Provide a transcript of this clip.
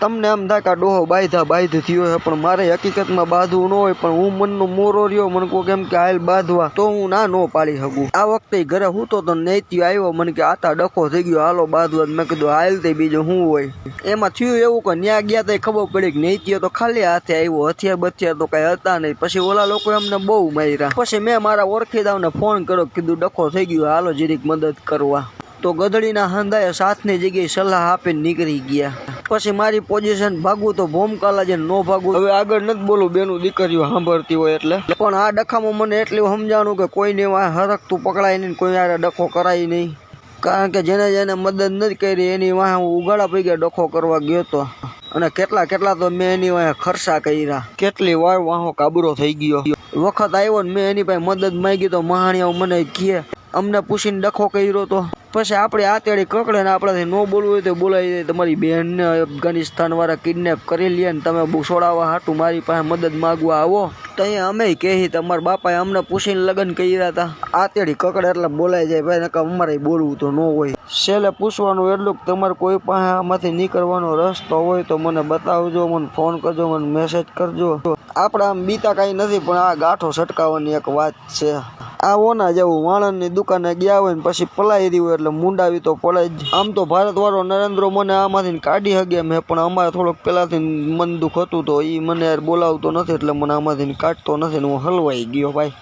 તમને એમ થાય કે આ ડોહો બાંધ થયો છે, પણ મારે હકીકતમાં બાંધવું ન હોય, પણ હું મનનો મોરો રહ્યો. મને કહો કેમ કે હાલ બાંધવા, તો હું ના ન પાડી શકું. આ વખતે ઘરે હું તો નૈત્ય આવ્યો, મને કે આતા ડખો થઈ ગયો, હાલો બાંધવા. મેં કીધું હાલ તે બીજું શું હોય. એમાં થયું એવું કે ન્યા ગયા તો ખબર પડી કે નૈત્ય તો ખાલી હાથે આવ્યો, હથિયાર બથિયાર તો કઈ હતા નહીં. પછી ઓલા લોકો એમને બહુ માર્યા. પછી મેં મારા ઓળખીદાવને ફોન કર્યો, કીધું ડખો થઈ ગયો, હાલો જીરીક મદદ કરવા. તો ગધડીના હંધાએ સાથની જગ્યાએ સલાહ આપીને નીકળી ગયા. પછી મારી પોઝિશન ભાગવું તો ભોમકાલા છે, નો ભાગવું. હવે આગળ નથી બોલું, બેનું દીકરીઓ સાંભળતી હોય એટલે. પણ આ ડખામાં મને એટલું સમજાણું કે કોઈને હરખતું પકડાય નહીં, કોઈ યારે ડખો કરાય નહીં. કારણ કે જેને મદદ નથી કરી એની વાહ હું ઉગાડા પડી ગયા ડખો કરવા ગયો તો. અને કેટલા તો મેં એની વાહ ખર્ચા કર્યા. કેટલી વાર વાહો કાબરો થઈ ગયો. વખત આવ્યો ને મેં એની પાસે મદદ માંગી તો મહાણિયાઓ મને કહે અમને પૂછીને ડખો કર્યો તો. પછી આપણે આ તેડી કકડે ને આપણાથી ન બોલવું હોય તો બોલાવી દે. તમારી બહેનને અફઘાનિસ્તાન વાળા કિડનેપ કરી લે ને તમે છોડાવવા હાટું મારી પાસે મદદ માગવા આવો તો અહીંયા અમે કહી તમારા બાપાએ અમને પૂછીને લગ્ન કર્યા હતા. આ તેડી કકડે એટલે બોલાઈ જાય ભાઈ, નકર અમારે બોલવું તો ન હોય. છેલ્લે પૂછવાનું એટલું કે તમારે કોઈ પાસે આમાંથી નીકળવાનો રસ્તો હોય તો મને બતાવજો, મને ફોન કરજો, મને મેસેજ કરજો. આપણે આમ બીતા કાંઈ નથી, પણ આ ગાંઠો છટકાવવાની એક વાત છે. આ ઓના જેવું વાણંદની દુકાને ગયા હોય ને પછી પલાઈ રહ્યું હોય એટલે મુંડાવી તો પડે જ. આમ તો ભારત વાળો નરેન્દ્ર મને આમાંથી કાઢી શકે એમ, પણ અમારે થોડોક પેલાથી મન દુઃખ હતું તો એ મને યાર બોલાવતો નથી એટલે મને આમાંથી કાઢતો નથી ને હું હલવાઈ ગયો ભાઈ.